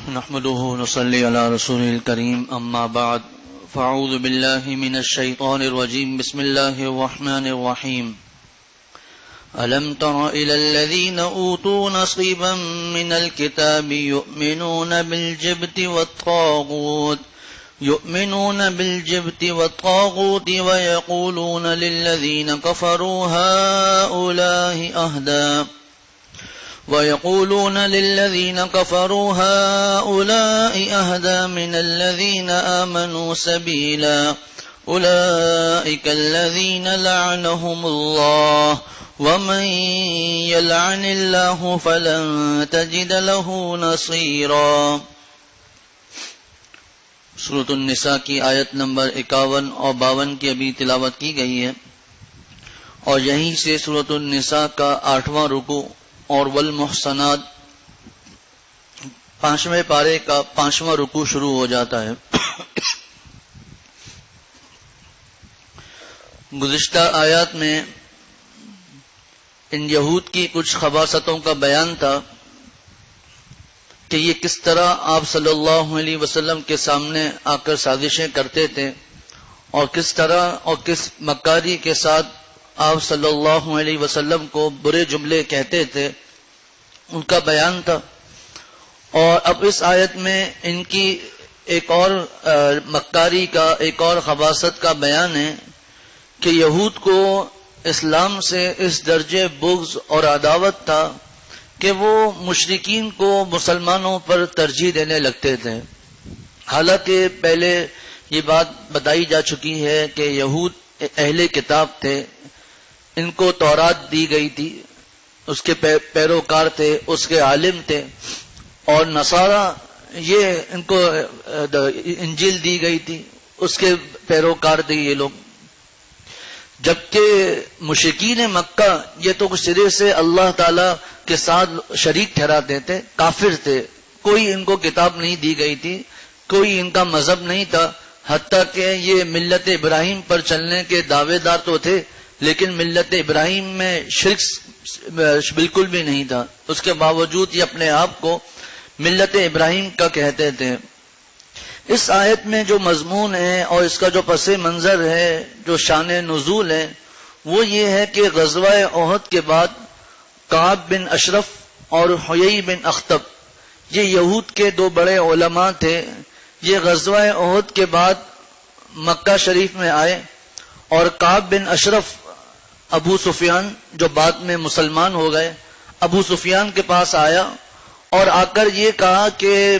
نحمده ونصلي على رسوله الكريم اما بعد فاعوذ بالله من الشيطان الرجيم بسم الله الرحمن الرحيم ألم تر إلى الذين أوتوا نصيبا من الكتاب يؤمنون بالجبت والطاغوت ويقولون للذين كفروا هؤلاء أهدى من الذين آمنوا سبيلا أولئك الذين لعنهم الله ومن يلعن الله فلن تجد له نصيرا۔ سورۃ النساء کی آیت نمبر 51 اور 52 کی ابھی تلاوت کی گئی ہے، اور یہیں سے سورۃ النساء کا 8واں رکوع اور والمحصنات 5ویں پارے کا 5واں رکوع شروع ہو جاتا ہے۔ گزشتہ آیات میں ان یہود کی کچھ خباثتوں کا بیان تھا کہ یہ کس طرح آپ صلی اللہ علیہ وسلم کے سامنے آ کر سازشیں کرتے تھے، اور کس طرح اور کس مکاری کے ساتھ آپ صلی اللہ علیہ وسلم کو برے جملے کہتے تھے، ان کا بیان تھا۔ اور اب اس آیت میں ان کی ایک اور مکاری کا، ایک اور خباثت کا بیان ہے کہ یہود کو اسلام سے اس درجے بغض اور عداوت تھا کہ وہ مشرکین کو مسلمانوں پر ترجیح دینے لگتے تھے۔ حالانکہ پہلے یہ بات بتائی جا چکی ہے کہ یہود اہل کتاب تھے، ان کو تورات دی گئی تھی، اس کے پیروکار تھے، اس کے عالم تھے، اور نصارہ یہ ان کو انجیل دی گئی تھی، اس کے پیروکار تھے یہ لوگ۔ جبکہ مشرکین مکہ یہ تو سرے سے اللہ تعالی کے ساتھ شریک ٹھہراتے تھے، کافر تھے، کوئی ان کو کتاب نہیں دی گئی تھی، کوئی ان کا مذہب نہیں تھا، حتیٰ کہ یہ ملت ابراہیم پر چلنے کے دعوے دار تو تھے، لیکن ملت ابراہیم میں شرک بالکل بھی نہیں تھا۔ اس کے باوجود یہ اپنے آپ کو ملت ابراہیم کا کہتے تھے۔ اس آیت میں جو مضمون ہے اور اس کا جو پس منظر ہے، جو شان نزول ہے، وہ یہ ہے کہ غزوہ احد کے بعد کعب بن اشرف اور حیی بن اخطب، یہ یہود کے دو بڑے علماء تھے، یہ غزوہ احد کے بعد مکہ شریف میں آئے، اور کعب بن اشرف ابو سفیان جو بعد میں مسلمان ہو گئے، ابو سفیان کے پاس آیا اور آ کر یہ کہا کہ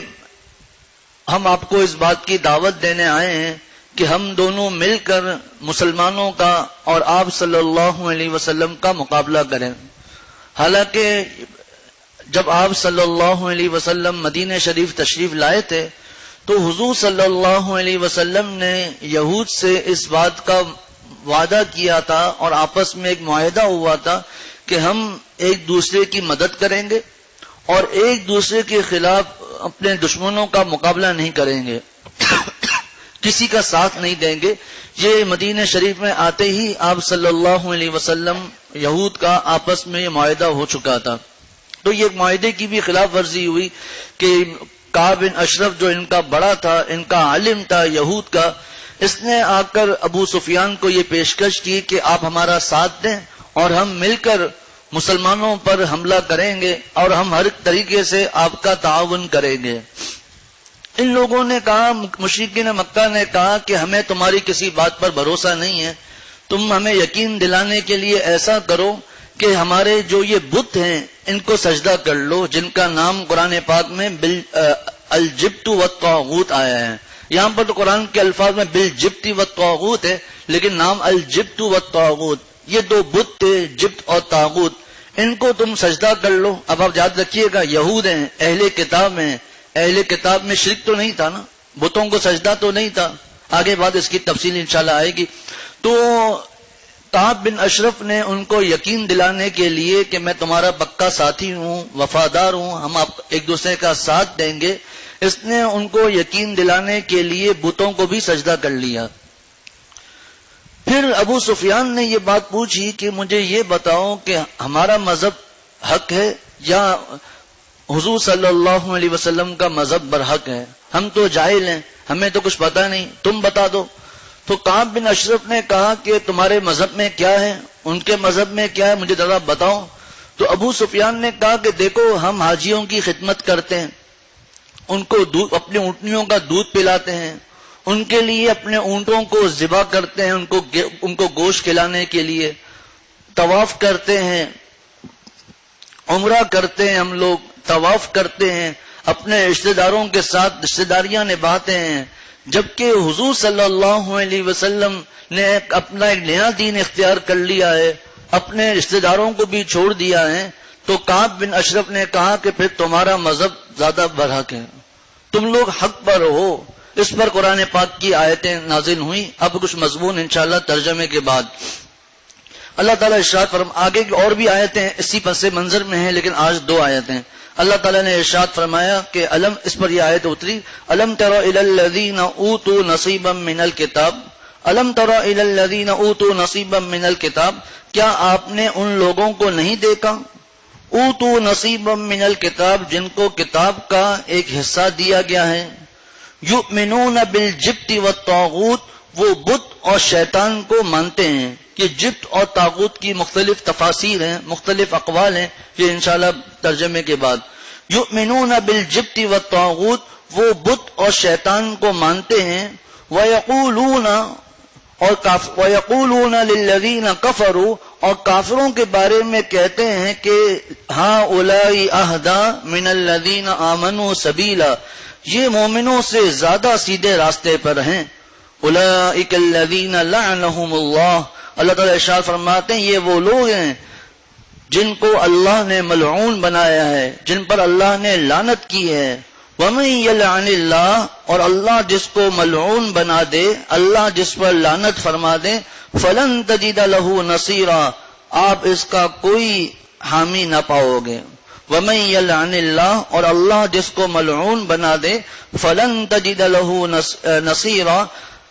ہم آپ کو اس بات کی دعوت دینے آئے ہیں کہ ہم دونوں مل کر مسلمانوں کا اور آپ صلی اللہ علیہ وسلم کا مقابلہ کریں۔ حالانکہ جب آپ صلی اللہ علیہ وسلم مدینہ شریف تشریف لائے تھے تو حضور صلی اللہ علیہ وسلم نے یہود سے اس بات کا وعدہ کیا تھا اور آپس میں ایک معاہدہ ہوا تھا کہ ہم ایک دوسرے کی مدد کریں گے اور ایک دوسرے کے خلاف اپنے دشمنوں کا مقابلہ نہیں کریں گے، کسی کا ساتھ نہیں دیں گے۔ یہ مدینہ شریف میں آتے ہی آپ صلی اللہ علیہ وسلم یہود کا آپس میں یہ معاہدہ ہو چکا تھا۔ تو یہ معاہدے کی بھی خلاف ورزی ہوئی کہ کعب بن اشرف جو ان کا بڑا تھا، ان کا عالم تھا یہود کا، اس نے آ کر ابو سفیان کو یہ پیشکش کی کہ آپ ہمارا ساتھ دیں اور ہم مل کر مسلمانوں پر حملہ کریں گے اور ہم ہر طریقے سے آپ کا تعاون کریں گے۔ ان لوگوں نے کہا، مشرکین مکہ نے کہا کہ ہمیں تمہاری کسی بات پر بھروسہ نہیں ہے، تم ہمیں یقین دلانے کے لیے ایسا کرو کہ ہمارے جو یہ بت ہیں ان کو سجدہ کر لو، جن کا نام قرآن پاک میں الجبت والطاغوت آیا ہے۔ یہاں پر تو قرآن کے الفاظ میں بالجبت والطاغوت ہے، لیکن نام الجبت والطاغوت، یہ دو بت تھے، جبت اور طاغوت، ان کو تم سجدہ کر لو۔ اب آپ یاد رکھیے گا، یہود ہیں، اہل کتاب ہیں، اہل کتاب میں شرک تو نہیں تھا نا، بتوں کو سجدہ تو نہیں تھا، آگے بعد اس کی تفصیل انشاءاللہ آئے گی۔ تو کعب بن اشرف نے ان کو یقین دلانے کے لیے کہ میں تمہارا پکا ساتھی ہوں، وفادار ہوں، ہم آپ ایک دوسرے کا ساتھ دیں گے، اس نے ان کو یقین دلانے کے لیے بتوں کو بھی سجدہ کر لیا۔ پھر ابو سفیان نے یہ بات پوچھی کہ مجھے یہ بتاؤ کہ ہمارا مذہب حق ہے یا حضور صلی اللہ علیہ وسلم کا مذہب برحق ہے، ہم تو جاہل ہیں، ہمیں تو کچھ پتا نہیں، تم بتا دو۔ تو کعب بن اشرف نے کہا کہ تمہارے مذہب میں کیا ہے، ان کے مذہب میں کیا ہے، مجھے ذرا بتاؤ۔ تو ابو سفیان نے کہا کہ دیکھو ہم حاجیوں کی خدمت کرتے ہیں، ان کو اپنے اونٹنیوں کا دودھ پلاتے ہیں، ان کے لیے اپنے اونٹوں کو ذبح کرتے ہیں، ان کو گوشت کھلانے کے لیے، طواف کرتے ہیں، عمرہ کرتے ہیں، ہم لوگ طواف کرتے ہیں، اپنے رشتہ داروں کے ساتھ رشتہ داریاں نبھاتے ہیں۔ جبکہ حضور صلی اللہ علیہ وسلم نے اپنا ایک نیا دین اختیار کر لیا ہے، اپنے رشتہ داروں کو بھی چھوڑ دیا ہے۔ تو کعب بن اشرف نے کہا کہ پھر تمہارا مذہب زیادہ برحق ہے، تم لوگ حق پر ہو۔ اس پر قرآن پاک کی آیتیں نازل ہوئیں۔ اب کچھ مضمون انشاءاللہ ترجمے کے بعد اللہ تعالیٰ ارشاد آگے کی اور بھی آیتیں اسی پس منظر میں ہیں، لیکن آج 2 آیتیں اللہ تعالیٰ نے ارشاد فرمایا کہ اس پر یہ آیت اتری، الم تر الی الذین اوتوا نصیبا من الکتاب، الم تر الی الذین اوتوا نصیبا من الکتاب، کیا آپ نے ان لوگوں کو نہیں دیکھا، اوتوا نصیبا من الکتاب، جن کو کتاب کا ایک حصہ دیا گیا ہے، یؤمنون بالجبت والطاغوت، وہ بت اور شیطان کو مانتے ہیں۔ کہ جبت اور طاغوت کی مختلف تفاسیر ہیں، مختلف اقوال ہیں، یہ انشاءاللہ ترجمے کے بعد۔ یؤمنون بالجبت والطاغوت، وہ بت اور شیطان کو مانتے ہیں، وَيَقُولُونَ لِلَّذِينَ كَفَرُوا، اور کافروں کے بارے میں کہتے ہیں کہ هَؤُلَاءِ أَهْدَىٰ مِنَ الَّذِينَ آمَنُوا سَبِيلًا، یہ مومنوں سے زیادہ سیدھے راستے پر ہیں۔ أُولَٰئِكَ الَّذِينَ لَعَنَهُمُ اللَّهُ، اللہ تعالیٰ ارشاد فرماتے ہیں یہ وہ لوگ ہیں جن کو اللہ نے ملعون بنایا ہے، جن پر اللہ نے لعنت کی ہے۔ وَمَن يَلْعَنِ اللَّهُ، اور اللہ جس کو ملعون بنا دے، اللہ جس پر لعنت فرما دے، فَلَن تَجِدَ لَهُ نَصِيرًا، آپ اس کا کوئی حامی نہ پاؤ گے۔ وَمَن يَلْعَنِ اللَّهُ، اور اللہ جس کو ملعون بنا دے، فَلَن تَجِدَ لَهُ نَصِيرًا،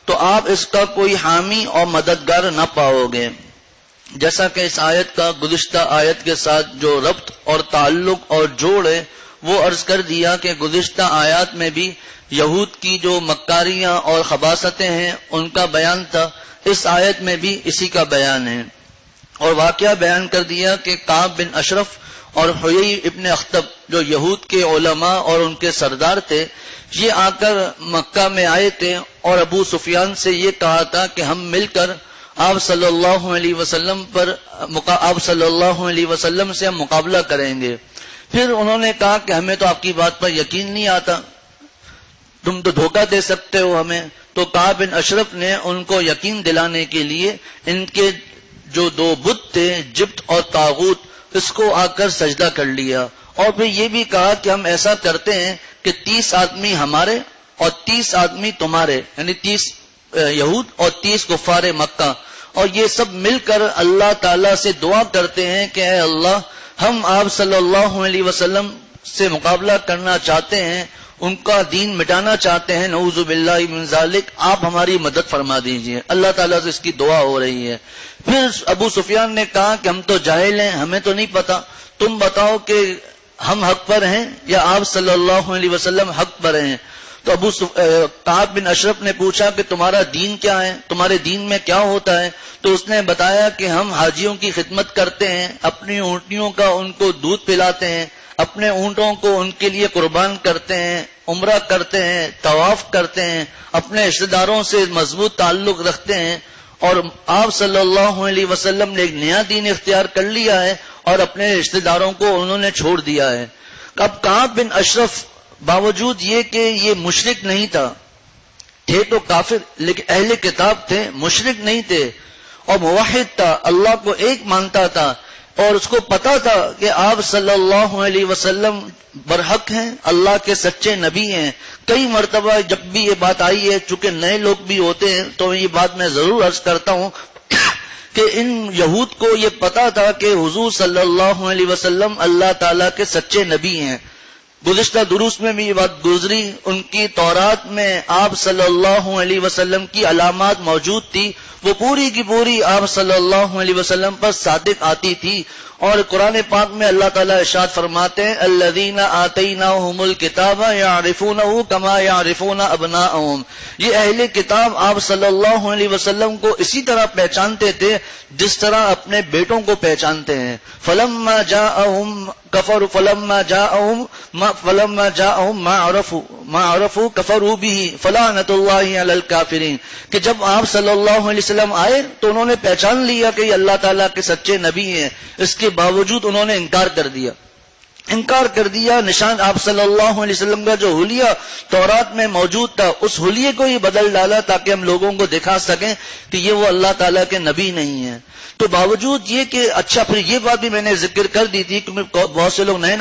تو آپ اس کا کوئی حامی اور مددگار نہ پاؤ گے۔ جیسا کہ اس آیت کا گزشتہ آیت کے ساتھ جو ربط اور تعلق اور جوڑ ہے وہ عرض کر دیا کہ گزشتہ آیات میں بھی یہود کی جو مکاریاں اور خباثتیں ہیں ان کا بیان تھا، اس آیت میں بھی اسی کا بیان ہے۔ اور واقعہ بیان کر دیا کہ کعب بن اشرف اور حیی ابن اخطب جو یہود کے علماء اور ان کے سردار تھے، یہ آ کر مکہ میں آئے تھے اور ابو سفیان سے یہ کہا تھا کہ ہم مل کر آپ صلی اللہ علیہ وسلم سے ہم مقابلہ کریں گے۔ پھر انہوں نے کہا کہ ہمیں تو آپ کی بات پر یقین نہیں آتا، تم تو دھوکہ دے سکتے ہو ہمیں۔ تو کعب بن اشرف نے ان کو یقین دلانے کے لیے ان کے جو 2 بت تھے، جبت اور طاغوت، اس کو آ کر سجدہ کر لیا، اور پھر یہ بھی کہا کہ ہم ایسا کرتے ہیں کہ 30 آدمی ہمارے اور 30 آدمی تمہارے، یعنی 30 یہود اور 30 کفار مکہ، اور یہ سب مل کر اللہ تعالیٰ سے دعا کرتے ہیں کہ اے اللہ، ہم آپ صلی اللہ علیہ وسلم سے مقابلہ کرنا چاہتے ہیں، ان کا دین مٹانا چاہتے ہیں، نعوذ باللہ من ذالک، آپ ہماری مدد فرما دیجئے۔ اللہ تعالیٰ سے اس کی دعا ہو رہی ہے۔ پھر ابو سفیان نے کہا کہ ہم تو جاہل ہیں، ہمیں تو نہیں پتا، تم بتاؤ کہ ہم حق پر ہیں یا آپ صلی اللہ علیہ وسلم حق پر ہیں۔ تو کعب بن اشرف نے پوچھا کہ تمہارا دین کیا ہے، تمہارے دین میں کیا ہوتا ہے؟ تو اس نے بتایا کہ ہم حاجیوں کی خدمت کرتے ہیں، اپنی اونٹنیوں کا ان کو دودھ پلاتے ہیں، اپنے اونٹوں کو ان کے لیے قربان کرتے ہیں، عمرہ کرتے ہیں، طواف کرتے ہیں، اپنے رشتہ داروں سے مضبوط تعلق رکھتے ہیں، اور آپ صلی اللہ علیہ وسلم نے ایک نیا دین اختیار کر لیا ہے اور اپنے رشتہ داروں کو انہوں نے چھوڑ دیا ہے۔ اب کعب بن اشرف باوجود یہ کہ یہ مشرک نہیں تھا، تھے تو کافر لیکن اہل کتاب تھے، مشرک نہیں تھے، اور موحد تھا، اللہ کو ایک مانتا تھا، اور اس کو پتا تھا کہ آپ صلی اللہ علیہ وسلم برحق ہیں، اللہ کے سچے نبی ہیں۔ کئی مرتبہ جب بھی یہ بات آئی ہے، چونکہ نئے لوگ بھی ہوتے ہیں تو یہ بات میں ضرور عرض کرتا ہوں کہ ان یہود کو یہ پتا تھا کہ حضور صلی اللہ علیہ وسلم اللہ تعالیٰ کے سچے نبی ہیں۔ گزشتہ دروس میں بھی یہ بات گزری، ان کی تورات میں آپ صلی اللہ علیہ وسلم کی علامات موجود تھی، وہ پوری کی پوری آپ صلی اللہ علیہ وسلم پر صادق آتی تھی، اور قرآن پاک میں اللہ تعالیٰ ارشاد فرماتے ہیں الذین آتیناہم الکتاب یعرفونہ کما یعرفون ابناءہم، یہ اہل کتاب آپ صلی اللہ علیہ وسلم کو اسی طرح پہچانتے تھے جس طرح اپنے بیٹوں کو پہچانتے ہیں. فلما جاءہم کفروا فلما جاءہم ما عرفوا کفروا بہ فلعنۃ اللہ علی الکافرین، کہ جب آپ صلی اللہ علیہ وسلم آئے تو انہوں نے پہچان لیا کہ یہ اللہ تعالیٰ کے سچے نبی ہیں، اس کے باوجود انہوں نے انکار کر دیا. نشان آپ صلی اللہ علیہ وسلم کا جو حلیہ تورات میں موجود تھا اس حلیے کو ہی بدل ڈالا تاکہ ہم لوگوں کو دکھا سکیں کہ یہ وہ اللہ تعالیٰ کے نبی نہیں ہیں. تو باوجود یہ کہ اچھا، پھر یہ بات بھی میں نے ذکر کر دی تھی کیونکہ بہت سے لوگ نئے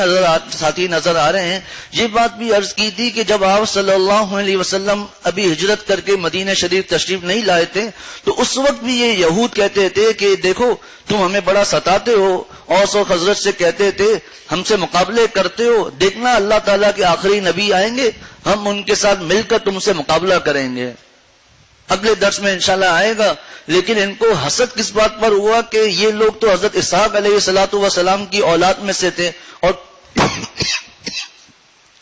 ساتھی نظر آ رہے ہیں، یہ بات بھی عرض کی تھی کہ جب آپ صلی اللہ علیہ وسلم ابھی ہجرت کر کے مدینہ شریف تشریف نہیں لائے تھے تو اس وقت بھی یہ یہود کہتے تھے کہ دیکھو تم ہمیں بڑا ستاتے ہو، اوس و خزرج سے کہتے تھے ہم سے مقابلے کرتے ہو، دیکھنا اللہ تعالیٰ کے آخری نبی آئیں گے ہم ان کے ساتھ مل کر تم سے مقابلہ کریں گے. اگلے درس میں انشاءاللہ آئے گا. لیکن ان کو حسد کس بات پر ہوا کہ یہ لوگ تو حضرت اسحاق علیہ الصلوۃ والسلام کی اولاد میں سے تھے اور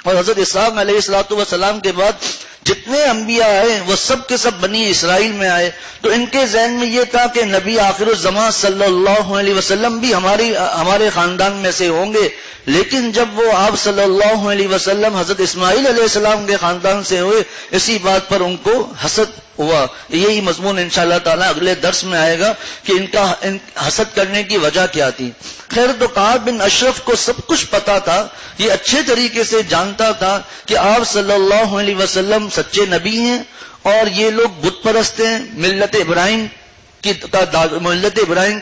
حضرت اسحاق علیہ الصلوۃ والسلام کے بعد جتنے انبیاء آئے وہ سب کے سب بنی اسرائیل میں آئے. تو ان کے ذہن میں یہ تھا کہ نبی آخر الزمان صلی اللہ علیہ وسلم بھی ہمارے خاندان میں سے ہوں گے. لیکن جب وہ آپ صلی اللہ علیہ وسلم حضرت اسماعیل علیہ السلام کے خاندان سے ہوئے اسی بات پر ان کو حسد ہوا. یہی مضمون انشاءاللہ تعالی اگلے درس میں آئے گا کہ ان حسد کرنے کی وجہ کیا تھی. خیر تو کعب بن اشرف کو سب کچھ پتا تھا، یہ اچھے طریقے سے جانتا تھا کہ آپ صلی اللہ علیہ وسلم سچے نبی ہیں اور یہ لوگ بت پرست ہیں، ملت ابراہیم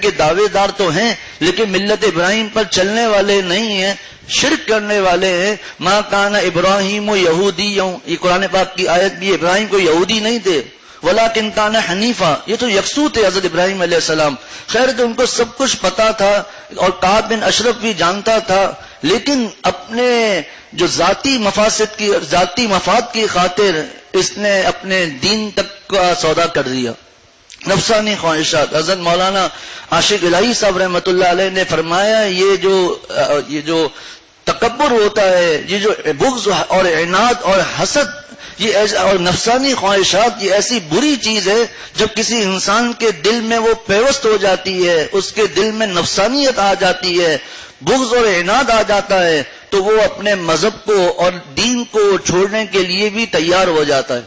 کے دعوے دار تو ہیں لیکن ملت ابراہیم پر چلنے والے نہیں ہیں، شرک کرنے والے ہیں. ما کان ابراہیم یہودی، یہ قرآن پاک کی آیت بھی، ابراہیم کو یہودی نہیں تھے ولیکن کان حنیفا، یہ تو یکسو تھے حضرت ابراہیم علیہ السلام. خیر تو ان کو سب کچھ پتا تھا اور کعب بن اشرف بھی جانتا تھا، لیکن اپنے جو ذاتی مفاد کی خاطر اس نے اپنے دین تک کا سودا کر دیا. نفسانی خواہشات. حضرت مولانا عاشق الہی صاحب رحمۃ اللہ علیہ نے فرمایا یہ جو تکبر ہوتا ہے، یہ جو بغض اور عناد اور حسد اور نفسانی خواہشات، یہ ایسی بری چیز ہے جب کسی انسان کے دل میں وہ پیوست ہو جاتی ہے، اس کے دل میں نفسانیت آ جاتی ہے، بغض اور عناد آ جاتا ہے تو وہ اپنے مذہب کو اور دین کو چھوڑنے کے لیے بھی تیار ہو جاتا ہے.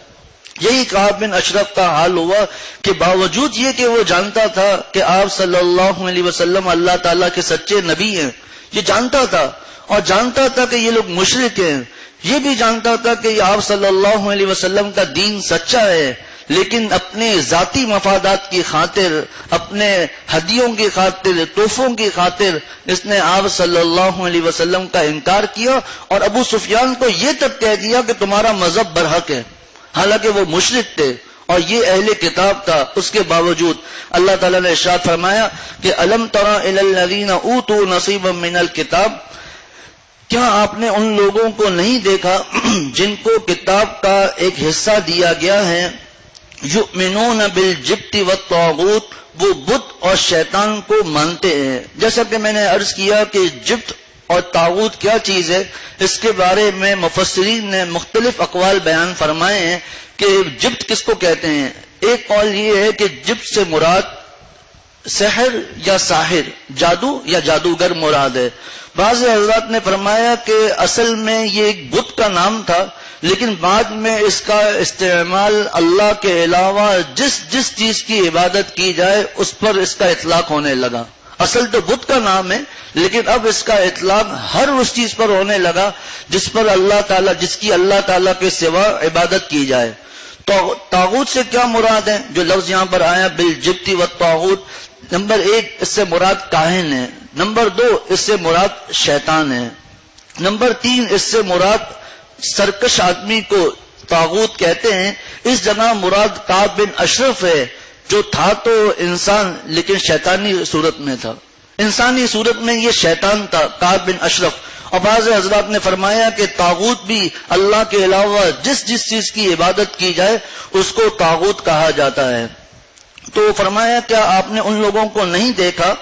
یہی کعب بن اشرف کا حال ہوا کہ باوجود یہ کہ وہ جانتا تھا کہ آپ صلی اللہ علیہ وسلم اللہ تعالیٰ کے سچے نبی ہیں، یہ جانتا تھا اور جانتا تھا کہ یہ لوگ مشرک ہیں، یہ بھی جانتا تھا کہ آپ صلی اللہ علیہ وسلم کا دین سچا ہے، لیکن اپنے ذاتی مفادات کی خاطر، اپنے ہدیوں کی خاطر، تحفوں کی خاطر اس نے آپ صلی اللہ علیہ وسلم کا انکار کیا اور ابو سفیان کو یہ تک کہہ دیا کہ تمہارا مذہب برحق ہے، حالانکہ وہ مشرک تھے اور یہ اہل کتاب تھا. اس کے باوجود اللہ تعالیٰ نے ارشاد فرمایا کہ الم تری الی الذین اوتوا نصیبا من الکتاب، کیا آپ نے ان لوگوں کو نہیں دیکھا جن کو کتاب کا ایک حصہ دیا گیا ہے، یؤمنون بالجبت والطاغوت، وہ بت اور شیطان کو مانتے ہیں. جیسا کہ میں نے عرض کیا کہ جبت اور طاغوت کیا چیز ہے، اس کے بارے میں مفسرین نے مختلف اقوال بیان فرمائے ہیں کہ جبت کس کو کہتے ہیں. ایک قول یہ ہے کہ جبت سے مراد سحر یا ساحر، جادو یا جادوگر مراد ہے. بعض حضرات نے فرمایا کہ اصل میں یہ ایک بت کا نام تھا لیکن بعد میں اس کا استعمال اللہ کے علاوہ جس چیز کی عبادت کی جائے اس پر اس کا اطلاق ہونے لگا. اصل تو بت کا نام ہے لیکن اب اس کا اطلاق ہر اس چیز پر ہونے لگا جس پر اللہ تعالیٰ، جس کی اللہ تعالیٰ کے سوا عبادت کی جائے. تو طاغوت سے کیا مراد ہے؟ جو لفظ یہاں پر آیا بالجبت والطاغوت، نمبر 1 اس سے مراد کاہن ہے، نمبر 2 اس سے مراد شیطان ہے، نمبر 3 اس سے مراد سرکش آدمی کو طاغوت کہتے ہیں. اس جگہ مراد کعب بن اشرف ہے جو تھا تو انسان لیکن شیطانی صورت میں تھا. انسانی صورت میں یہ شیطان تھا کعب بن اشرف. اور بعض حضرات نے فرمایا کہ طاغوت بھی اللہ کے علاوہ جس چیز کی عبادت کی جائے اس کو طاغوت کہا جاتا ہے. تو فرمایا کیا آپ نے ان لوگوں کو نہیں دیکھا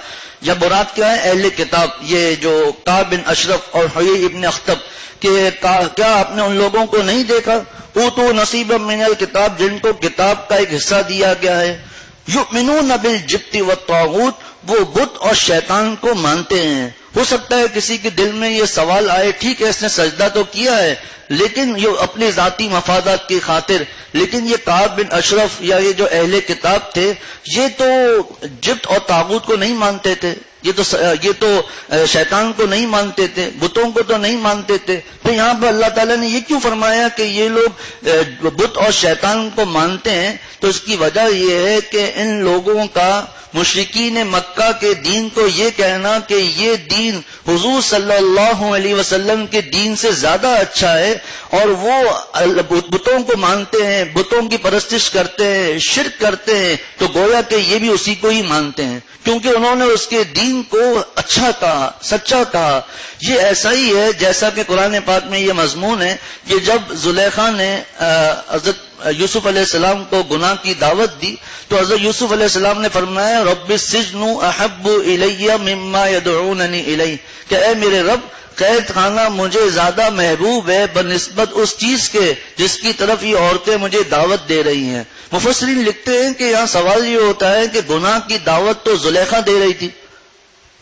یا مراد کیا ہے؟ اہل کتاب. یہ جو کعب بن اشرف اور حیی ابن اخطب کہ کیا آپ نے ان لوگوں کو نہیں دیکھا اوتو نصیبا من الکتاب جن کو کتاب کا ایک حصہ دیا گیا ہے. یؤمنون بالجبت والطاغوت وہ بت اور شیطان کو مانتے ہیں. ہو سکتا ہے کسی کے دل میں یہ سوال آئے ٹھیک ہے اس نے سجدہ تو کیا ہے لیکن یہ اپنے ذاتی مفادات کی خاطر. لیکن یہ کعب بن اشرف یا یہ جو اہل کتاب تھے یہ تو جبت اور طاغوت کو نہیں مانتے تھے, یہ تو شیطان کو نہیں مانتے تھے, بتوں کو تو نہیں مانتے تھے. تو یہاں پر اللہ تعالیٰ نے یہ کیوں فرمایا کہ یہ لوگ بت اور شیطان کو مانتے ہیں؟ تو اس کی وجہ یہ ہے کہ ان لوگوں کا مشرکین مکہ کے دین کو یہ کہنا کہ یہ دین حضور صلی اللہ علیہ وسلم کے دین سے زیادہ اچھا ہے, اور وہ بتوں کو مانتے ہیں, بتوں کی پرستش کرتے ہیں, شرک کرتے ہیں, تو گویا کہ یہ بھی اسی کو ہی مانتے ہیں کیونکہ انہوں نے اس کے دین کو اچھا کہا, سچا کہا. یہ ایسا ہی ہے جیسا کہ قرآن پاک میں یہ مضمون ہے کہ جب زلیخا نے حضرت یوسف علیہ السلام کو گناہ کی دعوت دی تو حضرت یوسف علیہ السلام نے فرمایا رب السجن احب الی مما يدعوننی الیہ, کہ اے میرے رب قید خانہ مجھے زیادہ محبوب ہے بنسبت اس چیز کے جس کی طرف یہ عورتیں مجھے دعوت دے رہی ہیں. مفسرین لکھتے ہیں کہ یہاں سوال یہ ہوتا ہے کہ گناہ کی دعوت تو زلیخا دے رہی تھی,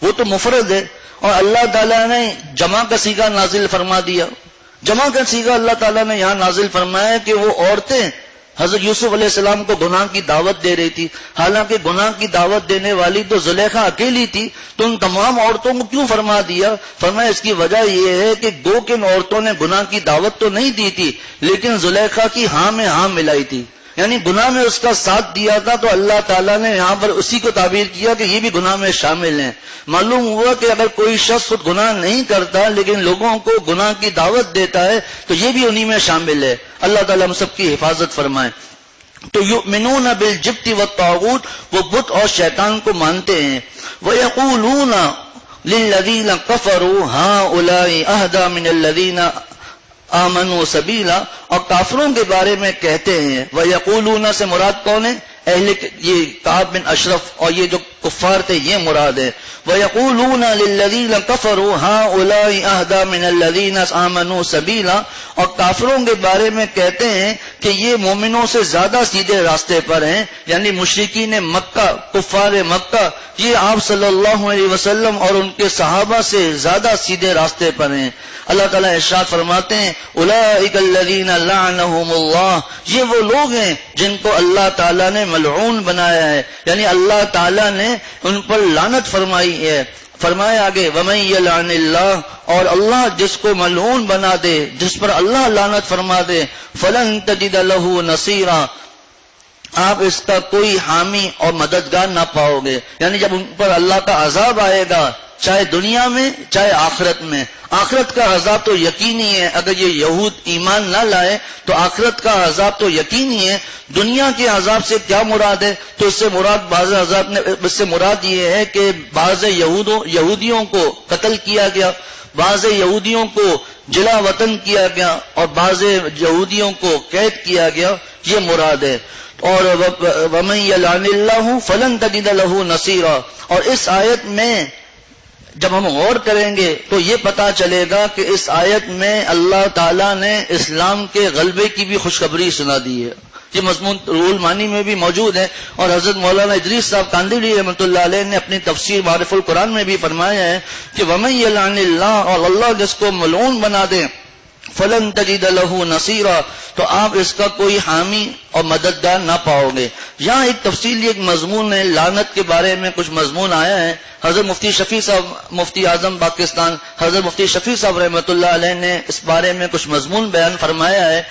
وہ تو مفرد ہے, اور اللہ تعالیٰ نے جمع کا صیغہ نازل فرما دیا. جمع کا صیغہ اللہ تعالیٰ نے یہاں نازل فرمایا کہ وہ عورتیں حضرت یوسف علیہ السلام کو گناہ کی دعوت دے رہی تھی, حالانکہ گناہ کی دعوت دینے والی تو زلیخا اکیلی تھی. تو ان تمام عورتوں کو کیوں فرما دیا؟ فرمایا اس کی وجہ یہ ہے کہ گو کہ ان عورتوں نے گناہ کی دعوت تو نہیں دی تھی لیکن زلیخا کی ہاں میں ہاں ملائی تھی, یعنی گناہ میں اس کا ساتھ دیا تھا. تو اللہ تعالیٰ نے یہاں پر اسی کو تعبیر کیا کہ یہ بھی گناہ میں شامل ہیں. معلوم ہوا کہ اگر کوئی شخص خود گناہ نہیں کرتا لیکن لوگوں کو گناہ کی دعوت دیتا ہے تو یہ بھی انہی میں شامل ہے. اللہ تعالیٰ ہم سب کی حفاظت فرمائے. تو یؤمنون بالجبت والطاغوت وہ بت اور شیطان کو مانتے ہیں. وَيَقُولُونَ لِلَّذِينَ كَفَرُوا هَؤُلَاءِ أَهْدَىٰ مِنَ الَّذِينَ آمنوا سبیلا, اور کافروں کے بارے میں کہتے ہیں. وَيَقُولُونَ سے مراد کون ہے؟ یہ کعب بن اشرف اور یہ جو کفار تھے یہ مراد ہے. وَيَقُولُونَ لِلَّذِينَ كَفَرُوا هَؤُلَاءِ أَهْدَىٰ مِنَ الَّذِينَ آمَنُوا سَبِيلًا, اور کافروں کے بارے میں کہتے ہیں کہ یہ مومنوں سے زیادہ سیدھے راستے پر ہیں. یعنی مشرکین مکہ, کفار مکہ یہ آپ صلی اللہ علیہ وسلم اور ان کے صحابہ سے زیادہ سیدھے راستے پر ہیں. اللہ تعالیٰ ارشاد فرماتے ہیں اولئک الذین لعنہم اللہ, یہ وہ لوگ ہیں جن کو اللہ تعالیٰ نے ملعون بنایا ہے, یعنی اللہ تعالیٰ نے ان پر لعنت فرمائی ہے. فرمایا آگے وَمَن يَلْعَنِ اللَّهُ, اور اللہ جس کو ملعون بنا دے, جس پر اللہ لعنت فرما دے, فَلَن تَجِدَ لَهُ نَصِيرًا, آپ اس کا کوئی حامی اور مددگار نہ پاؤ گے. یعنی جب ان پر اللہ کا عذاب آئے گا چاہے دنیا میں چاہے آخرت میں, آخرت کا عذاب تو یقینی ہے, اگر یہ یہود ایمان نہ لائے تو آخرت کا عذاب تو یقینی ہے. دنیا کے عذاب سے کیا مراد ہے؟ تو اس سے مراد بعض عذاب نے, اس سے مراد یہ ہے کہ بعض یہودیوں کو قتل کیا گیا, بعض یہودیوں کو جلا وطن کیا گیا, اور بعض یہودیوں کو قید کیا گیا, یہ مراد ہے. اور وَمَن يَلْعَنِ اللَّهُ فَلَن تَجِدَ لَهُ نَصِيرًا, اور اس آیت میں جب ہم غور کریں گے تو یہ پتا چلے گا کہ اس آیت میں اللہ تعالیٰ نے اسلام کے غلبے کی بھی خوشخبری سنا دی ہے. یہ مضمون روح المعانی میں بھی موجود ہے, اور حضرت مولانا ادریس صاحب کاندھلی رحمۃ اللہ علیہ نے اپنی تفسیر معارف القرآن میں بھی فرمایا ہے کہ وَمَن يَلْعَنِ اللَّهُ, اور اللہ جس کو ملعون بنا دے, فَلَن تَجِدَ لَهُ نَصِيرًا, تو آپ اس کا کوئی حامی اور مددگار نہ پاؤ گے. یہاں ایک تفصیلی ایک مضمون ہے, لعنت کے بارے میں کچھ مضمون آیا ہے. حضرت مفتی شفیع صاحب, مفتی اعظم پاکستان حضرت مفتی شفیع صاحب رحمۃ اللہ علیہ نے اس بارے میں کچھ مضمون بیان فرمایا ہے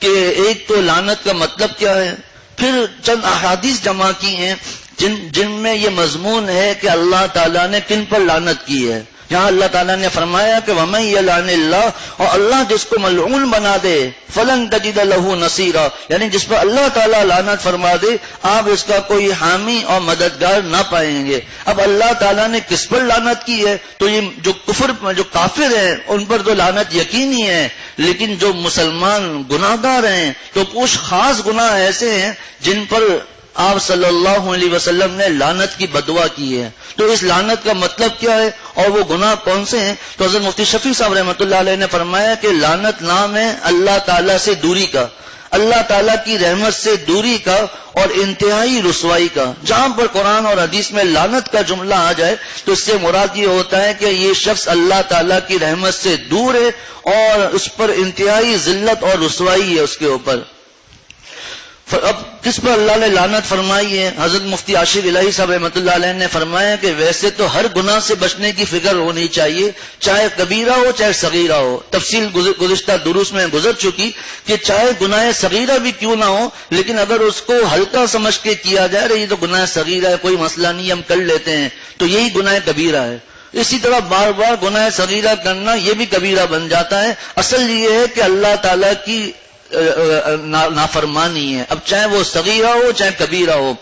کہ ایک تو لعنت کا مطلب کیا ہے, پھر چند احادیث جمع کی ہیں جن میں یہ مضمون ہے کہ اللہ تعالیٰ نے کن پر لعنت کی ہے. یہاں اللہ تعالیٰ نے فرمایا کہ وَمَن يَلْعَنِ اللَّهُ, اور اللہ جس کو ملعون بنا دے, فَلَن تَجِدَ لَهُ نَصِيرًا, یعنی جس پر اللہ تعالیٰ لعنت فرما دے آپ اس کا کوئی حامی اور مددگار نہ پائیں گے. اب اللہ تعالیٰ نے کس پر لعنت کی ہے؟ تو یہ جو کافر ہیں ان پر تو لعنت یقینی ہے, لیکن جو مسلمان گناہگار ہیں تو کچھ خاص گناہ ایسے ہیں جن پر آپ صلی اللہ علیہ وسلم نے لعنت کی بددعا کی ہے. تو اس لعنت کا مطلب کیا ہے اور وہ گناہ کون سے ہیں؟ تو حضرت مفتی شفیع صاحب رحمۃ اللہ علیہ نے فرمایا کہ لعنت نام ہے اللہ تعالیٰ سے دوری کا، اللہ تعالیٰ کی رحمت سے دوری کا اور انتہائی رسوائی کا. جہاں پر قرآن اور حدیث میں لعنت کا جملہ آ جائے تو اس سے مراد یہ ہوتا ہے کہ یہ شخص اللہ تعالیٰ کی رحمت سے دور ہے اور اس پر انتہائی ذلت اور رسوائی ہے اس کے اوپر. اب کس پر اللہ نے لعنت فرمائی ہے؟ حضرت مفتی عاشق الہی صاحب رحمۃ اللہ علیہ نے فرمایا کہ ویسے تو ہر گناہ سے بچنے کی فکر ہونی چاہیے، چاہے کبیرہ ہو چاہے صغیرہ ہو. تفصیل گزشتہ دروس میں گزر چکی کہ چاہے گناہ صغیرہ بھی کیوں نہ ہو، لیکن اگر اس کو ہلکا سمجھ کے کیا جائے رہی تو گناہ صغیرہ ہے، کوئی مسئلہ نہیں، ہم کر لیتے ہیں، تو یہی گناہ کبیرہ ہے. اسی طرح بار بار گناہ صغیرہ کرنا یہ بھی کبیرہ بن جاتا ہے. اصل یہ ہے کہ اللہ تعالیٰ کی نافرمانی ہے، اب چاہے وہ صغیرہ ہو چاہے کبیرہ ہو.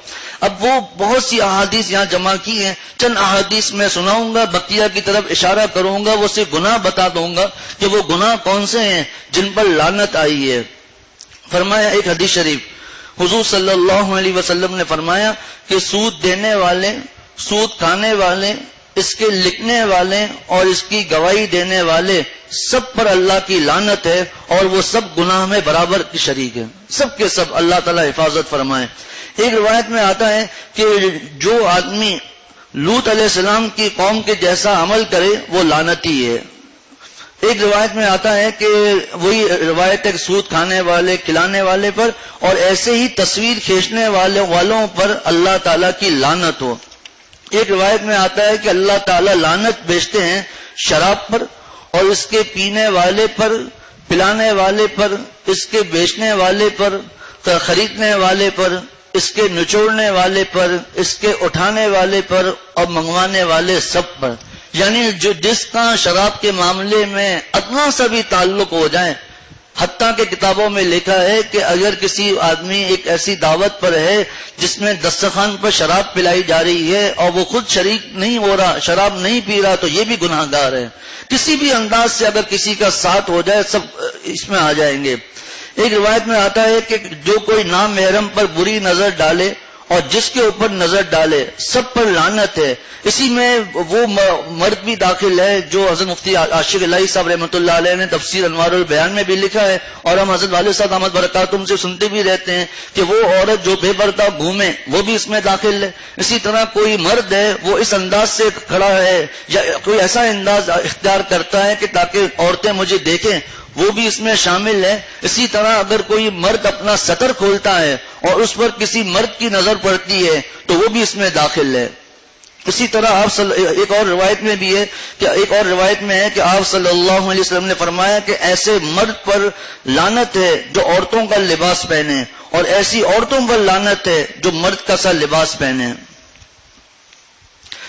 اب وہ بہت سی احادیث یہاں جمع کی ہیں، چند احادیث میں سناؤں گا، بقیہ کی طرف اشارہ کروں گا، وہ صرف گناہ بتا دوں گا کہ وہ گناہ کون سے ہیں جن پر لعنت آئی ہے. فرمایا ایک حدیث شریف حضور صلی اللہ علیہ وسلم نے فرمایا کہ سود دینے والے، سود کھانے والے، اس کے لکھنے والے اور اس کی گواہی دینے والے سب پر اللہ کی لعنت ہے اور وہ سب گناہ میں برابر کی شریک ہے. سب کے سب اللہ تعالیٰ حفاظت فرمائے. ایک روایت میں آتا ہے کہ جو آدمی لوط علیہ السلام کی قوم کے جیسا عمل کرے وہ لعنتی ہے. ایک روایت میں آتا ہے کہ وہی روایت ہے سود کھانے والے، کھلانے والے پر اور ایسے ہی تصویر کھینچنے والوں پر اللہ تعالیٰ کی لعنت ہو. ایک روایت میں آتا ہے کہ اللہ تعالیٰ لعنت بیچتے ہیں شراب پر اور اس کے پینے والے پر، پلانے والے پر، اس کے بیچنے والے پر، خریدنے والے پر، اس کے نچوڑنے والے پر، اس کے اٹھانے والے پر اور منگوانے والے سب پر. یعنی جس کا شراب کے معاملے میں ادنا سا بھی تعلق ہو جائے، حتیٰ کہ کتابوں میں لکھا ہے کہ اگر کسی آدمی ایک ایسی دعوت پر ہے جس میں دسترخوان پر شراب پلائی جا رہی ہے اور وہ خود شریک نہیں ہو رہا، شراب نہیں پی رہا، تو یہ بھی گناہ گار ہے. کسی بھی انداز سے اگر کسی کا ساتھ ہو جائے سب اس میں آ جائیں گے. ایک روایت میں آتا ہے کہ جو کوئی نامحرم پر بری نظر ڈالے اور جس کے اوپر نظر ڈالے سب پر لعنت ہے. اسی میں وہ مرد بھی داخل ہے جو حضرت مفتی عاشق الہی صاحب رحمۃ اللہ علیہ نے تفسیر انوار البیان میں بھی لکھا ہے اور ہم حضرت والد صاحب احمد برکاتہم سے سنتے بھی رہتے ہیں کہ وہ عورت جو بے پردہ گھومے وہ بھی اس میں داخل ہے. اسی طرح کوئی مرد ہے وہ اس انداز سے کھڑا ہے یا کوئی ایسا انداز اختیار کرتا ہے کہ تاکہ عورتیں مجھے دیکھیں، وہ بھی اس میں شامل ہے. اسی طرح اگر کوئی مرد اپنا سطر کھولتا ہے اور اس پر کسی مرد کی نظر پڑتی ہے تو وہ بھی اس میں داخل ہے. اسی طرح ایک اور روایت میں بھی ہے کہ آپ صلی اللہ علیہ وسلم نے فرمایا کہ ایسے مرد پر لعنت ہے جو عورتوں کا لباس پہنے اور ایسی عورتوں پر لعنت ہے جو مرد کا سا لباس پہنے.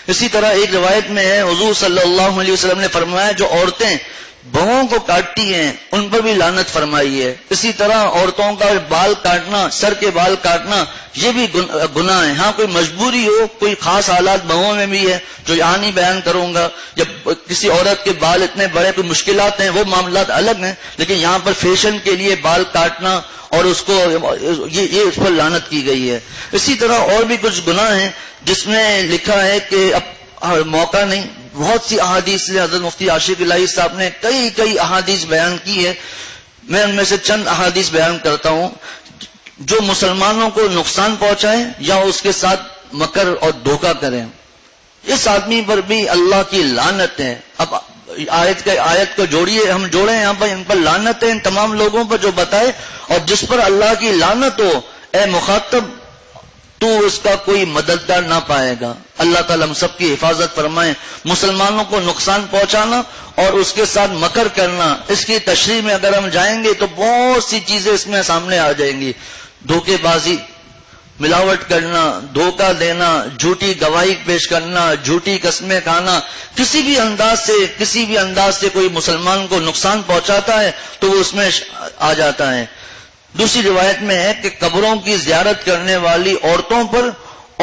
اسی طرح ایک روایت میں ہے حضور صلی اللہ علیہ وسلم نے فرمایا جو عورتیں بہوؤں کو کاٹتی ہیں ان پر بھی لعنت فرمائی ہے. اسی طرح عورتوں کا بال کاٹنا، سر کے بال کاٹنا یہ بھی گناہ ہے. ہاں کوئی مجبوری ہو، کوئی خاص حالات بہوؤں میں بھی ہے جو یہاں نہیں بیان کروں گا. جب کسی عورت کے بال اتنے بڑے کوئی مشکلات ہیں وہ معاملات الگ ہیں، لیکن یہاں پر فیشن کے لیے بال کاٹنا اور اس کو یہ اس پر لعنت کی گئی ہے. اسی طرح اور بھی کچھ گناہ ہیں جس میں لکھا ہے کہ اب موقع نہیں، بہت سی احادیث سے حضرت مفتی عاشق الہی صاحب نے کئی احادیث بیان کی ہے. میں ان میں سے چند احادیث بیان کرتا ہوں. جو مسلمانوں کو نقصان پہنچائے یا اس کے ساتھ مکر اور دھوکہ کریں، اس آدمی پر بھی اللہ کی لعنت ہے. اب آیت کو جوڑیے، ہم جوڑیں یہاں پر، ان پر لعنت ہے ان تمام لوگوں پر جو بتائے. اور جس پر اللہ کی لعنت ہو اے مخاطب تو اس کا کوئی مددگار نہ پائے گا. اللہ تعالیٰ ہم سب کی حفاظت فرمائے. مسلمانوں کو نقصان پہنچانا اور اس کے ساتھ مکر کرنا، اس کی تشریح میں اگر ہم جائیں گے تو بہت سی چیزیں اس میں سامنے آ جائیں گی. دھوکے بازی، ملاوٹ کرنا، دھوکہ دینا، جھوٹی گواہی پیش کرنا، جھوٹی قسمیں کھانا، کسی بھی انداز سے کوئی مسلمان کو نقصان پہنچاتا ہے تو وہ اس میں آ جاتا ہے. دوسری روایت میں ہے کہ قبروں کی زیارت کرنے والی عورتوں پر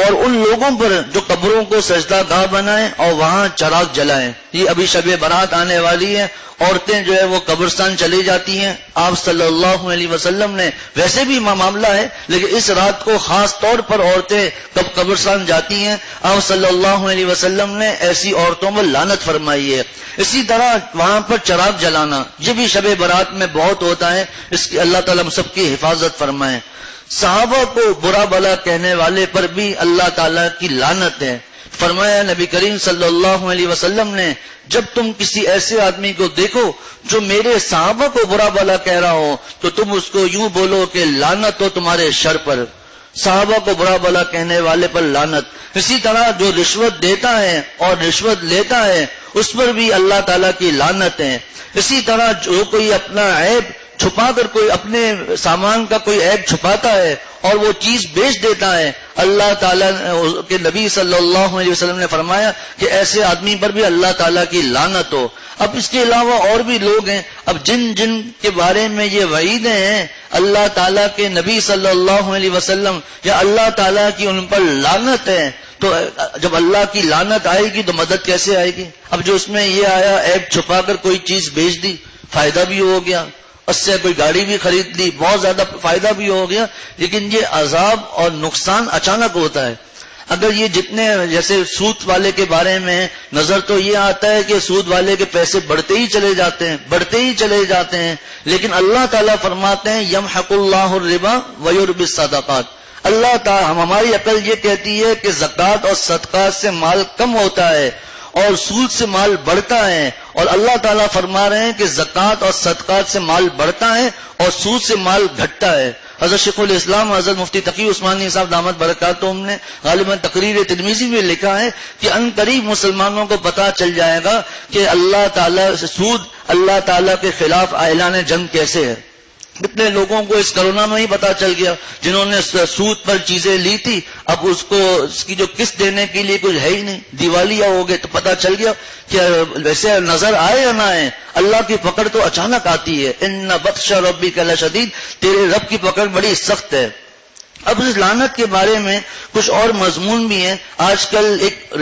اور ان لوگوں پر جو قبروں کو سجدہ گاہ بنائیں اور وہاں چراغ جلائیں. یہ ابھی شب برات آنے والی ہے، عورتیں جو ہے وہ قبرستان چلی جاتی ہیں. آپ صلی اللہ علیہ وسلم نے، ویسے بھی معاملہ ہے لیکن اس رات کو خاص طور پر عورتیں کب قبرستان جاتی ہیں، آپ صلی اللہ علیہ وسلم نے ایسی عورتوں پر لعنت فرمائی ہے. اسی طرح وہاں پر چراغ جلانا یہ بھی شب برات میں بہت ہوتا ہے. اس کی اللہ تعالیٰ ہم سب کی حفاظت فرمائے. صحابہ کو برا بھلا کہنے والے پر بھی اللہ تعالیٰ کی لعنت ہے. فرمایا نبی کریم صلی اللہ علیہ وسلم نے، جب تم کسی ایسے آدمی کو دیکھو جو میرے صحابہ کو برا بھلا کہہ رہا ہو تو تم اس کو یوں بولو کہ لعنت ہو تمہارے شر پر. صحابہ کو برا بھلا کہنے والے پر لعنت. اسی طرح جو رشوت دیتا ہے اور رشوت لیتا ہے اس پر بھی اللہ تعالیٰ کی لعنت ہے. اسی طرح جو کوئی اپنا عیب چھپا کر، کوئی اپنے سامان کا کوئی عیب چھپاتا ہے اور وہ چیز بیچ دیتا ہے، اللہ تعالیٰ کے نبی صلی اللہ علیہ وسلم نے فرمایا کہ ایسے آدمی پر بھی اللہ تعالیٰ کی لعنت ہو. اب اس کے علاوہ اور بھی لوگ ہیں، اب جن کے بارے میں یہ وعیدیں ہیں اللہ تعالیٰ کے نبی صلی اللہ علیہ وسلم یا اللہ تعالیٰ کی ان پر لعنت ہے، تو جب اللہ کی لعنت آئے گی تو مدد کیسے آئے گی؟ اب جو اس میں یہ آیا عیب چھپا کر کوئی چیز بیچ دی، فائدہ بھی ہو گیا، اس سے کوئی گاڑی بھی خرید لی، بہت زیادہ فائدہ بھی ہو گیا، لیکن یہ عذاب اور نقصان اچانک ہوتا ہے. اگر یہ جتنے جیسے سود والے کے بارے میں نظر تو یہ آتا ہے کہ سود والے کے پیسے بڑھتے ہی چلے جاتے ہیں، لیکن اللہ تعالیٰ فرماتے ہیں یمحق اللہ الربا ویربی الصدقات. اللہ تعالیٰ ہماری عقل یہ کہتی ہے کہ زکوٰۃ اور صدقات سے مال کم ہوتا ہے اور سود سے مال بڑھتا ہے، اور اللہ تعالیٰ فرما رہے ہیں کہ زکوٰۃ اور صدقات سے مال بڑھتا ہے اور سود سے مال گھٹتا ہے. حضرت شیخ الاسلام حضرت مفتی تقی عثمانی صاحب دامت برکاتہم نے غالباً تقریر ترمذی میں لکھا ہے کہ ان قریب مسلمانوں کو پتہ چل جائے گا کہ اللہ تعالیٰ سود اللہ تعالیٰ کے خلاف اعلان جنگ کیسے ہے. کتنے لوگوں کو اس کرونا میں ہی پتا چل گیا جنہوں نے سود پر چیزیں لی تھی، اب اس کی جو قسط دینے کے لیے کچھ ہے ہی نہیں، دیوالیہ ہو گئے تو پتا چل گیا کہ ویسے نظر آئے یا نہ آئے اللہ کی پکڑ تو اچانک آتی ہے. ان بطش ربک لشدید، تیرے رب کی پکڑ بڑی سخت ہے. اب اس لعنت کے بارے میں کچھ اور مضمون بھی ہیں. آج کل ایک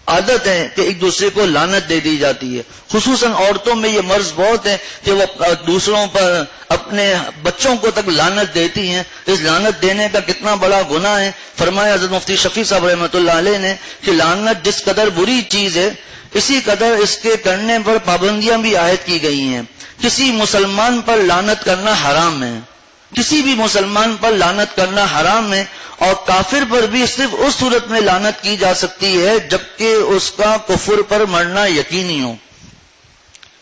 عادت ہے کہ ایک دوسرے کو لعنت دے دی جاتی ہے، خصوصاً عورتوں میں یہ مرض بہت ہے کہ وہ دوسروں پر اپنے بچوں کو تک لعنت دیتی ہیں. اس لعنت دینے کا کتنا بڑا گناہ ہے. فرمایا حضرت مفتی شفیع صاحب رحمۃ اللہ علیہ نے کہ لعنت جس قدر بری چیز ہے اسی قدر اس کے کرنے پر پابندیاں بھی عائد کی گئی ہیں. کسی مسلمان پر لعنت کرنا حرام ہے، کسی بھی مسلمان پر لعنت کرنا حرام ہے، اور کافر پر بھی صرف اس صورت میں لعنت کی جا سکتی ہے جبکہ اس کا کفر پر مرنا یقینی ہو،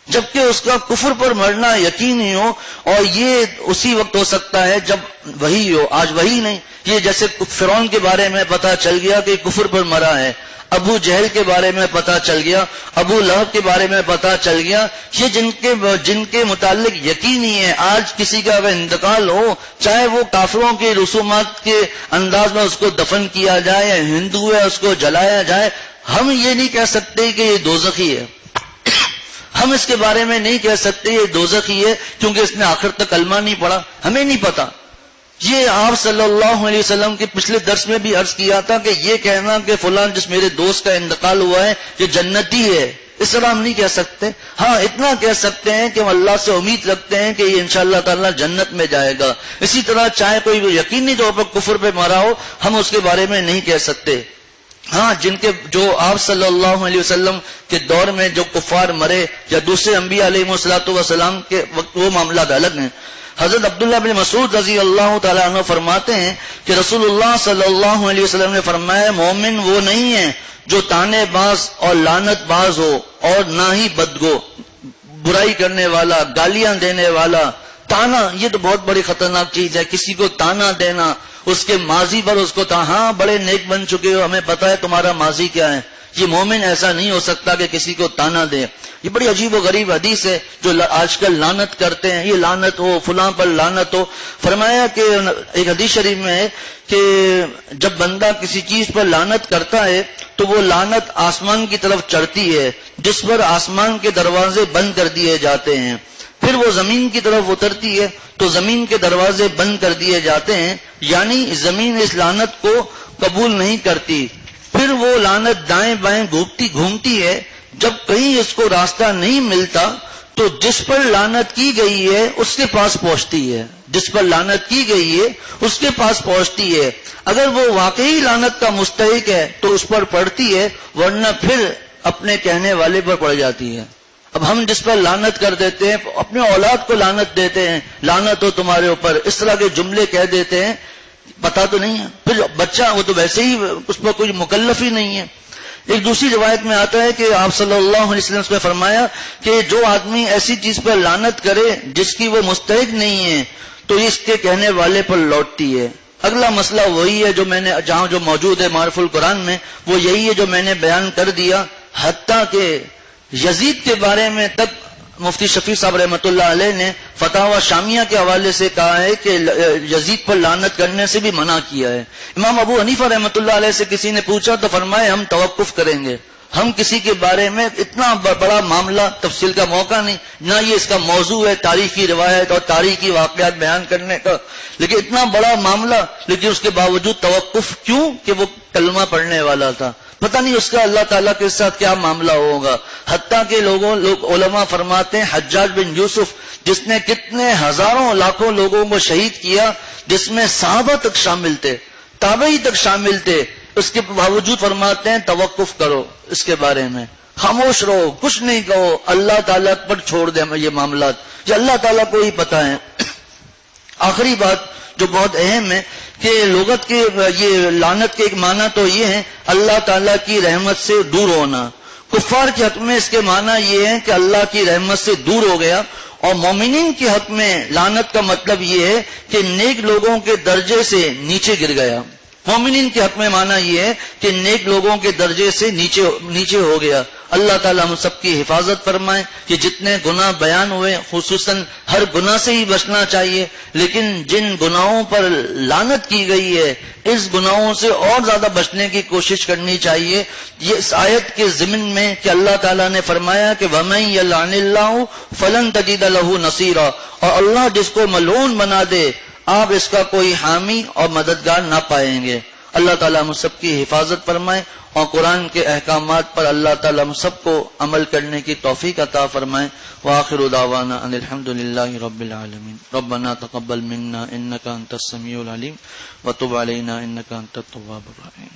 جبکہ اس کا کفر پر مرنا یقینی ہو. اور یہ اسی وقت ہو سکتا ہے جب وحی ہو. آج وحی نہیں. یہ جیسے فرعون کے بارے میں پتا چل گیا کہ کفر پر مرا ہے، ابو جہل کے بارے میں پتا چل گیا، ابو لہب کے بارے میں پتا چل گیا، یہ جن کے متعلق یقینی ہے. آج کسی کا اگر انتقال ہو، چاہے وہ کافروں کے رسومات کے انداز میں اس کو دفن کیا جائے یا ہندو ہے اس کو جلایا جائے، ہم یہ نہیں کہہ سکتے کہ یہ دوزخی ہے. ہم اس کے بارے میں نہیں کہہ سکتے یہ دوزخی ہے کیونکہ اس نے آخر تک کلمہ نہیں پڑھا، ہمیں نہیں پتا. یہ آپ صلی اللہ علیہ وسلم کے پچھلے درس میں بھی عرض کیا تھا کہ یہ کہنا کہ فلاں جس میرے دوست کا انتقال ہوا ہے یہ جنتی ہے، اس طرح ہم نہیں کہہ سکتے. ہاں اتنا کہہ سکتے ہیں کہ ہم اللہ سے امید رکھتے ہیں کہ یہ انشاءاللہ تعالی جنت میں جائے گا. اسی طرح چاہے کوئی یقینی طور پر کفر پہ مرا ہو ہم اس کے بارے میں نہیں کہہ سکتے. ہاں جو آپ صلی اللہ علیہ وسلم کے دور میں جو کفار مرے یا دوسرے انبیاء علیہ الصلوۃ والسلام کے وقت وہ معاملات الگ ہیں. حضرت عبداللہ بن مسعود رضی اللہ تعالیٰ عنہ فرماتے ہیں کہ رسول اللہ صلی اللہ علیہ وسلم نے فرمایا مومن وہ نہیں ہے جو تانے باز اور لعنت باز ہو اور نہ ہی بدگو، برائی کرنے والا، گالیاں دینے والا. تانا یہ تو بہت بڑی خطرناک چیز ہے، کسی کو تانا دینا، اس کے ماضی پر اس کو ہاں بڑے نیک بن چکے ہو ہمیں پتا ہے تمہارا ماضی کیا ہے. یہ مومن ایسا نہیں ہو سکتا کہ کسی کو تانا دے. یہ بڑی عجیب و غریب حدیث ہے جو آج کل لعنت کرتے ہیں، یہ لعنت ہو، فلاں پر لعنت ہو. فرمایا کہ ایک حدیث شریف میں ہے کہ جب بندہ کسی چیز پر لعنت کرتا ہے تو وہ لعنت آسمان کی طرف چڑھتی ہے جس پر آسمان کے دروازے بند کر دیے جاتے ہیں، پھر وہ زمین کی طرف اترتی ہے تو زمین کے دروازے بند کر دیے جاتے ہیں. یعنی زمین اس لعنت کو قبول نہیں کرتی، پھر وہ لعنت دائیں بائیں گھومتی ہے، جب کہیں اس کو راستہ نہیں ملتا تو جس پر لعنت کی گئی ہے اس کے پاس پہنچتی ہے، جس پر لعنت کی گئی ہے اس کے پاس پہنچتی ہے، اگر وہ واقعی لعنت کا مستحق ہے تو اس پر پڑتی ہے، ورنہ پھر اپنے کہنے والے پر پڑ جاتی ہے۔ اب ہم جس پر لعنت کر دیتے ہیں، اپنے اولاد کو لعنت دیتے ہیں، لعنت ہو تمہارے اوپر، اس طرح کے جملے کہہ دیتے ہیں، پتا تو نہیں ہے، پھر بچہ وہ تو ویسے ہی اس پر کوئی مکلف ہی نہیں ہے۔ ایک دوسری روایت میں آتا ہے کہ آپ صلی اللہ علیہ وسلم نے فرمایا کہ جو آدمی ایسی چیز پر لعنت کرے جس کی وہ مستحق نہیں ہے تو اس کے کہنے والے پر لوٹتی ہے۔ اگلا مسئلہ وہی ہے جو میں نے جہاں جو موجود ہے معرف القرآن میں، وہ یہی ہے جو میں نے بیان کر دیا، حتیٰ کہ یزید کے بارے میں تک مفتی شفیع صاحب رحمۃ اللہ علیہ نے فتاوی شامیہ کے حوالے سے کہا ہے کہ یزید پر لعنت کرنے سے بھی منع کیا ہے۔ امام ابو حنیفہ رحمۃ اللہ علیہ سے کسی نے پوچھا تو فرمائے ہم توقف کریں گے، ہم کسی کے بارے میں اتنا بڑا معاملہ تفصیل کا موقع نہیں، نہ یہ اس کا موضوع ہے تاریخی روایت اور تاریخی واقعات بیان کرنے کا، لیکن اتنا بڑا معاملہ، لیکن اس کے باوجود توقف کیوں کہ وہ کلمہ پڑھنے والا تھا، پتہ نہیں اس کا اللہ تعالیٰ کے ساتھ کیا معاملہ ہوگا۔ حتیٰ کہ لوگ علماء فرماتے ہیں حجاج بن یوسف جس نے کتنے ہزاروں لاکھوں لوگوں کو شہید کیا، جس میں صحابہ تک شامل تھے، تابعی تک شامل تھے، اس کے باوجود فرماتے ہیں توقف کرو، اس کے بارے میں خاموش رہو، کچھ نہیں کہو، اللہ تعالیٰ پر چھوڑ دیں یہ معاملات، یہ اللہ تعالیٰ کو ہی پتہ ہے۔ آخری بات جو بہت اہم ہے کہ لغت کے یہ لعنت کے ایک معنی تو یہ ہے اللہ تعالیٰ کی رحمت سے دور ہونا، کفار کے حق میں اس کے معنی یہ ہے کہ اللہ کی رحمت سے دور ہو گیا، اور مومنین کے حق میں لعنت کا مطلب یہ ہے کہ نیک لوگوں کے درجے سے نیچے گر گیا۔ مومنین کے حق میں معنی یہ ہے کہ نیک لوگوں کے درجے سے نیچے ہو گیا۔ اللہ تعالیٰ ہم سب کی حفاظت فرمائے کہ جتنے گناہ بیان ہوئے خصوصاً ہر گناہ سے ہی بچنا چاہیے، لیکن جن گناہوں پر لعنت کی گئی ہے اس گناہوں سے اور زیادہ بچنے کی کوشش کرنی چاہیے۔ یہ اس آیت کے ضمن میں کہ اللہ تعالیٰ نے فرمایا کہ وَمَن يَلْعَنِ اللَّهُ فَلَن تَجِدَ لَهُ نَصِيرًا، اور اللہ جس کو ملعون بنا دے آپ اس کا کوئی حامی اور مددگار نہ پائیں گے۔ اللہ تعالیٰ ہم سب کی حفاظت فرمائے اور قرآن کے احکامات پر اللہ تعالیٰ ہم سب کو عمل کرنے کی توفیق عطا فرمائے۔ وآخر دعوانا ان الحمد للہ رب العالمین۔ ربنا تقبل منا انک انت السمیع العلیم وتب علینا انک انت التواب الرحیم۔